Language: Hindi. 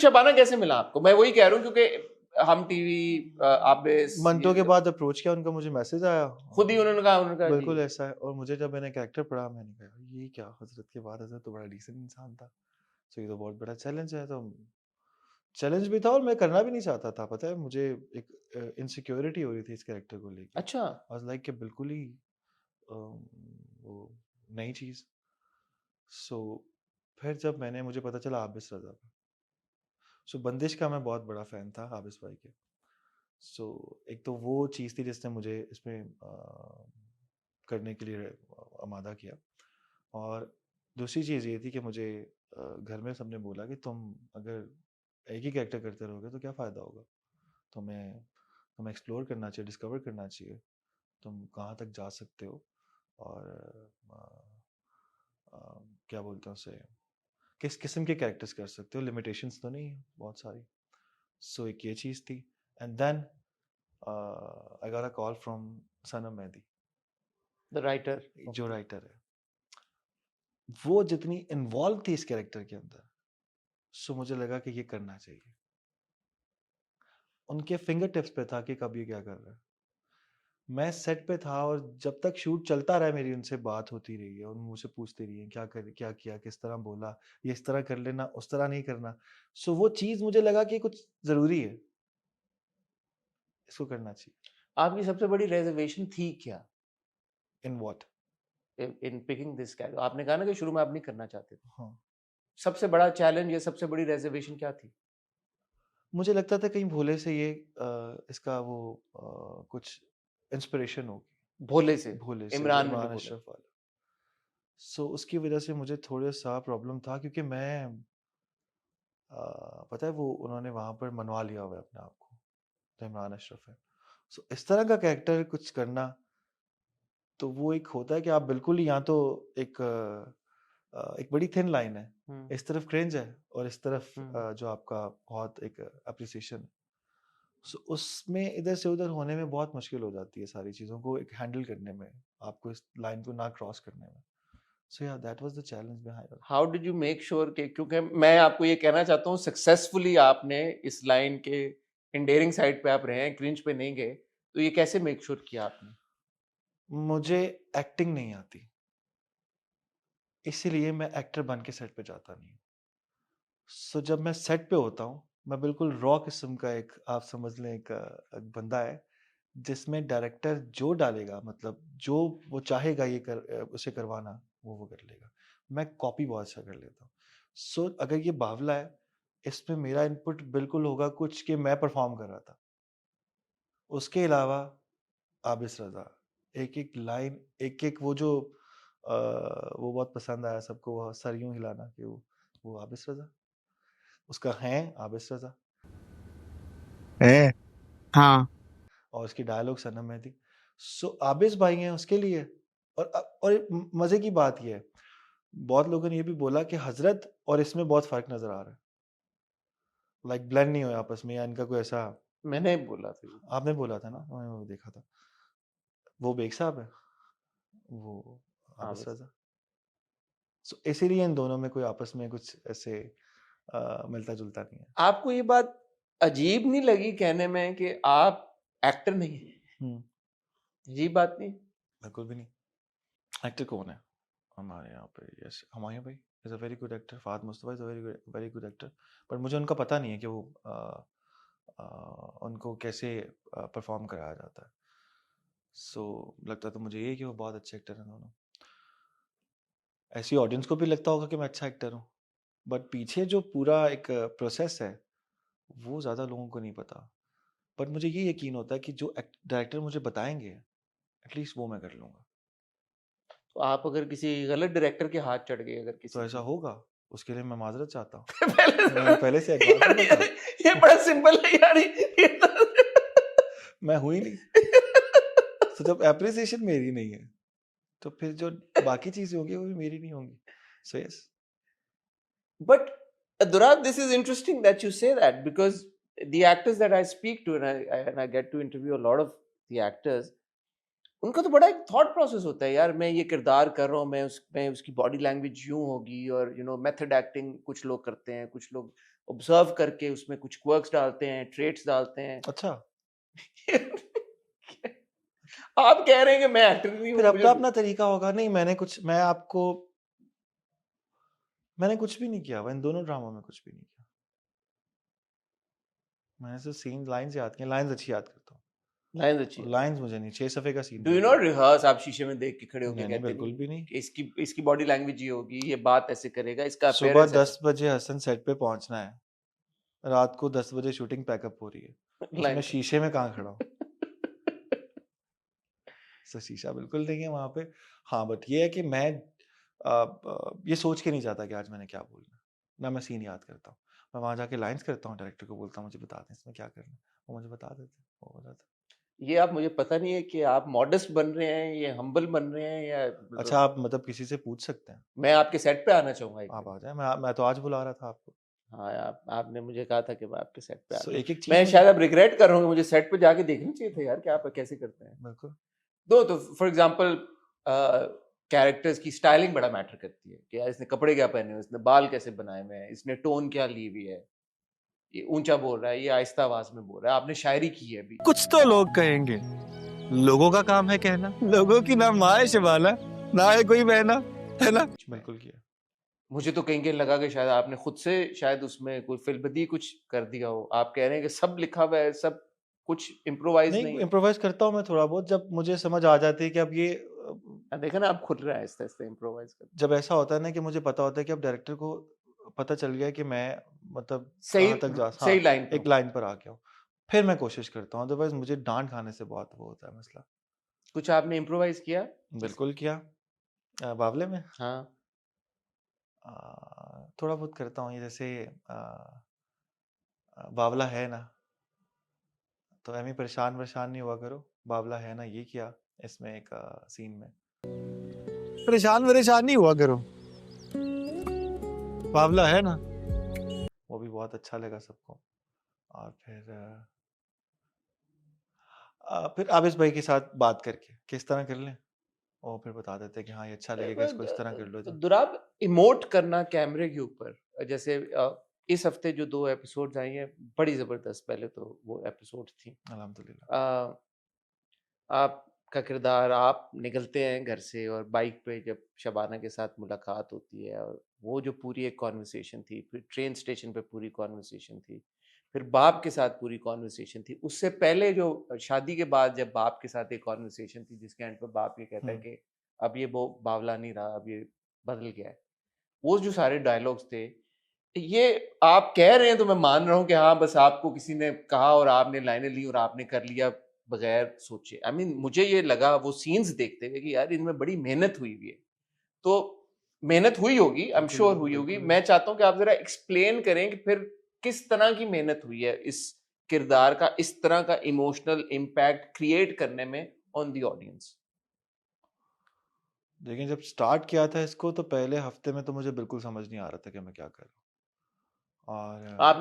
शबाना कैसे मिला आपको? मैं वही कह रहा हूँ क्योंकि हम टीवी आबिस मंटो के ये बाद अप्रोच किया उनका, मुझे मैसेज आया खुद ही उन्होंने कहा जी। बिल्कुल ऐसा है। और मुझे जब मैंने कैरेक्टर पढ़ा मैंने कहा ये क्या, हजरत के बाद हजरत तो बड़ा डिसेंट इंसान था, तो ये तो बहुत बड़ा चैलेंज है। तो चैलेंज भी था और मैं करना भी नहीं चाहता था, पता है मुझे एक इनसिक्योरिटी हो रही थी इस कैरेक्टर को लेके। अच्छा, आई वाज लाइक कि बिल्कुल ही वो नई चीज़। सो फिर जब मैंने मुझे पता चला आबिस रज़ा का, सो बंदिश का मैं बहुत बड़ा फ़ैन था आबिस भाई के। सो एक तो वो चीज़ थी जिसने मुझे इसमें करने के लिए आमादा किया। और दूसरी चीज़ ये थी कि मुझे घर में सबने बोला कि तुम अगर एक ही कैरेक्टर करते रहोगे तो क्या फ़ायदा होगा, तुम्हें एक्सप्लोर करना चाहिए, डिस्कवर करना चाहिए, तुम कहाँ तक जा सकते हो। और क्या बोलते हैं उसे, किस किस्म के कैरेक्टर्स कर सकते हो, लिमिटेशंस तो नहीं है बहुत सारी। सो एक ये चीज़ थी। And then I got a call from Sanam Mehdi, the writer. जो राइटर है। वो जितनी इन्वॉल्व थी इस कैरेक्टर के अंदर, सो मुझे लगा कि ये करना चाहिए। उनके फिंगर टिप्स पे था कि कब ये क्या कर रहा है। मैं सेट पे था और जब तक शूट चलता रहा मेरी उनसे बात होती रही है और मुझसे पूछते रही है क्या कर, क्या किया, किस तरह बोला, ये इस तरह कर लेना, उस तरह नहीं करना। सो वो चीज़ मुझे लगा कि कुछ ज़रूरी है, इसको करना चाहिए। आपकी सबसे बड़ी रिजर्वेशन थी क्या in what? In picking this character? आपने कहा ना कि शुरू में आप नहीं करना चाहते थे। हाँ, सबसे बड़ा चैलेंज या सबसे बड़ी रिजर्वेशन क्या थी? मुझे लगता था कहीं भोले से ये इसका वो कुछ इंस्पिरेशन होगी, भोले से, भोले से जो इमरान ने जो इमरान बोला। अशरफ वाला। सो उसकी वजह से मुझे थोड़ा सा प्रॉब्लम था क्योंकि मैं पता है वो उन्होंने वहाँ पर मनवा लिया हुआ है अपने आप को, तो इमरान अशरफ है। सो इस तरह का कैरेक्टर कुछ करना, तो वो एक होता है कि आप बिल्कुल ही यहाँ तो एक एक बड़ी थिन लाइन है, हम्म इस तरफ क्रिंज है और इस तरफ हम्म जो आपका बहुत एक अप्रिसिएशन। सो उसमें इधर से उधर होने में बहुत मुश्किल हो जाती है सारी चीज़ों को एक हैंडल करने में, आपको इस लाइन को ना क्रॉस करने में। सो या that was the challenge behind it. How did you make sure कि, क्योंकि मैं आपको ये कहना चाहता हूँ सक्सेसफुली आपने इस लाइन के एंडेयरिंग साइड पे आप रहे हैं, क्रिंज पे नहीं गए, तो ये कैसे मेक श्योर किया आपने? मुझे एक्टिंग नहीं आती, इसीलिए मैं एक्टर बन के सेट पे जाता नहीं हूँ। सो जब मैं सेट पे होता हूँ, मैं बिल्कुल रॉ किस्म का एक आप समझ लें एक बंदा है, जिसमें डायरेक्टर जो डालेगा मतलब जो वो चाहेगा ये उसे करवाना, वो कर लेगा। मैं कॉपी बहुत अच्छा कर लेता हूँ। सो अगर ये बावला है, इसमें मेरा इनपुट बिल्कुल होगा कुछ कि मैं परफ़ॉर्म कर रहा था। उसके अलावा आबिस रज़ा, एक-एक लाइन, एक-एक वो जो वो बहुत पसंद आया सबको, वो सर यूँ हिलाना कि वो आबिस रज़ा, उसका हैं आबिस रज़ा है। हाँ। और उसकी डायलॉग सनम मेहदी। सो आबिस भाई हैं उसके लिए। और मज़े की बात ये है, बहुत लोगों ने ये भी बोला कि हज़रत और इसमें बहुत फ़र्क नज़र आ रहा है। लाइक ब्लेंड नहीं हुए आपस में या इनका कोई ऐसा। मैंने बोला था ये। आपने बोला था ना, मैंने वो देखा था। वो बेग साहब है, वो हाँ आबिस बस। रज़ा। सो इसीलिए इन दोनों में कोई आपस में कुछ ऐसे मिलता-जुलता नहीं है। आपको ये बात अजीब नहीं लगी कहने में कि आप एक्टर नहीं हैं? हुँ, अजीब बात नहीं? बिल्कुल भी नहीं। एक्टर कौन है? हमारे यहाँ पे यस हुमायूं भाई is a very good actor, Fahad Mustafa is a very good actor. But मुझे उनका पता नहीं है कि वो अ, उनको कैसे परफ़ॉर्म कराया जाता है। सो लगता तो मुझे ये है कि वो बहुत अच्छे एक्टर हैं दोनों। ऐसी ऑडियंस को भी लगता होगा कि मैं अच्छा एक्टर हूँ, बट पीछे जो पूरा एक प्रोसेस है, वो ज़्यादा लोगों को नहीं पता। बट मुझे ये यकीन होता है कि जो डायरेक्टर मुझे बताएँगे, एटलीस्ट वो मैं कर लूँगा। तो आप अगर किसी गलत डायरेक्टर के हाथ चढ़ गए अगर तो किसी ऐसा की होगा, उसके लिए मैं माज़रत चाहता हूँ। पहले मैं पहले से एडवांस में यार बता। ये बड़ा सिंपल है यार ये मैं हूँ ही नहीं। तो जब एप्रिसिएशन मेरी नहीं है, तो फिर जो बाकी चीज़ें होंगी वो भी मेरी नहीं होंगी। So yes. But Durad, this is interesting that you say that because the actors that I speak to and I get to interview a lot of the actors, उनका तो बड़ा एक थॉट प्रोसेस होता है यार, मैं ये किरदार कर रहा हूँ, मैं उसकी बॉडी लैंग्वेज यूं होगी, और यू नो मेथड एक्टिंग कुछ लोग करते हैं, कुछ लोग ऑब्जर्व करके उसमें कुछ क्वर्क्स डालते हैं, ट्रेट्स डालते हैं। अच्छा, आप कह रहे हैं कि मैं एक्टर नहीं फिर हूँ, अपना अपना तरीका होगा। नहीं, मैंने कुछ भी नहीं किया हुआ, इन दोनों ड्रामा में कुछ भी नहीं किया। मैंने सिर्फ सीन लाइन्स याद किए, लाइन्स अच्छी याद करता हूँ। लाइन्स अच्छी और है। लाइन्स मुझे नहीं, 6 सफ़े का सीन डू यू बहुत नॉट है। रिहर्स? आप शीशे में देख के खड़े होके नहीं, नहीं, कहते बिल्कुल भी नहीं। कि इसकी बॉडी लैंग्वेज ये होगी, ये बात ऐसे करेगा, इसका सुबह अपीयरेंस 10 बजे हसन सेट पे पहुंचना है, रात को 10 बजे शूटिंग पैकअप हो रही है, उसमें लाइन शीशे में कहाँ खड़ा हूँ? सो शीशा बिल्कुल नहीं है वहाँ पे। हाँ, बट ये है कि मैं ये सोच के नहीं जाता कि आज मैंने क्या बोलना है। ना मैं सीन याद करता हूँ। मैं वहाँ जाके लाइन्स करता हूँ, डायरेक्टर को बोलता हूँ मुझे बता दें इसमें क्या करना है। वो मुझे बता देते हैं, वो हो जाता है। ये आप मुझे पता नहीं है कि आप मॉडेस्ट बन रहे हैं, ये हम्बल बन रहे हैं, या अच्छा, आप मतलब किसी से पूछ सकते हैं। मैं आपके सेट पे आना चाहूंगा एक आप दिन। आ जाएँ, मैं तो आज बुला रहा था आपको। हाँ, आपने मुझे कहा था कि मैं आपके सेट पे सो आता हूँ। एक-एक चीज़ मैं मुझे शायद अब रिग्रेट कर रहा हूँ कि मुझे सेट पे जाके देखना चाहिए था यार कि आप कैसे करते हैं। बिल्कुल। तो फॉर एग्जांपल कैरेक्टर्स की स्टाइलिंग बड़ा मैटर करती है कि यार इसने कपड़े क्या पहने हुए, इसने बाल कैसे बनाए हुए हैं, इसने टोन क्या ली हुई है, ये ऊंचा बोल रहा है, ये आहिस्ता आवाज में बोल रहा है। आपने शायरी की है अभी। कुछ तो लोग कहेंगे, लोगों का काम है कहना, लोगों की ना माँ है शिवाला, ना है कोई बहना, है ना? बिल्कुल किया। मुझे तो कहीं कहीं लगा कि शायद आपने खुद से शायद उसमें कोई फिल्बदी कुछ कर दिया हो। आप कह रहे हैं कि सब लिखा हुआ है, सब कुछ इम्प्रोवाइज नहीं, नहीं है। इम्प्रोवाइज़ करता हूँ मैं थोड़ा बहुत, जब मुझे समझ आ जाती है कि अब ये देखा ना, आप खुल रहा है आहिस्ता आहिस्ता इम्प्रोवाइज कर। जब ऐसा होता है ना कि मुझे पता होता है कि अब डायरेक्टर को पता चल गया कि मैं मतलब सही कहाँ तक जा हाँ, सही लाइन एक लाइन पर आ गया हूँ। फिर मैं कोशिश करता हूँ, अदरवाइज़ मुझे डाँट खाने से बहुत वो होता है मसला। कुछ आपने इम्प्रोवाइज किया? बिल्कुल किया। बावले में हाँ। थोड़ा बहुत करता हूँ, ये जैसे बावला है ना, तो एमी परेशान नहीं हुआ करो, बावला है ना, ये किया इसमें एक सीन में। परेशान नहीं हुआ करो, बावला है ना। वो भी बहुत अच्छा लगा सबको। और फिर आबिस भाई के साथ बात करके किस तरह कर लें, वो फिर बता देते हैं कि हाँ ये अच्छा लगेगा, इसको इस तरह कर लो जी। दुराब, इमोट करना कैमरे के ऊपर, जैसे इस हफ्ते जो 2 एपिसोड्स आई हैं बड़ी जबरदस्त। पहले तो वो एपिसोड थी। अल्हम्दुलिल्लाह। आपका किरदार, आप निकलते हैं घर से और बाइक पे जब शबाना के साथ मुलाकात होती है, और वो जो पूरी एक कॉन्वर्सेशन थी, फिर ट्रेन स्टेशन पे पूरी कॉन्वर्सेशन थी, फिर बाप के साथ पूरी कॉन्वर्सेशन थी। उससे पहले जो शादी के बाद जब बाप के साथ एक कॉन्वर्सेशन थी जिसके एंड पे बाप ये कहता है कि अब ये वो बावला नहीं रहा, अब ये बदल गया है। वो जो सारे डायलॉग्स थे, ये आप कह रहे हैं तो मैं मान रहा हूँ कि हाँ, बस आपको किसी ने कहा और आपने लाइनें ली और आपने कर लिया बगैर सोचे। आई मीन मुझे ये लगा वो सीन्स देखते हुए कि यार इनमें बड़ी मेहनत हुई हुई है। तो मेहनत हुई होगी, आई एम श्योर हुई होगी। मैं चाहता हूँ कि आप जरा एक्सप्लेन करें कि फिर किस तरह की मेहनत हुई है इस किरदार का, इस तरह का इमोशनल इम्पैक्ट क्रिएट करने में ऑन द ऑडियंस। देखिए, जब स्टार्ट किया था इसको तो पहले हफ्ते में तो मुझे बिल्कुल समझ नहीं आ रहा था कि मैं क्या कर रहा हूँ। और आपने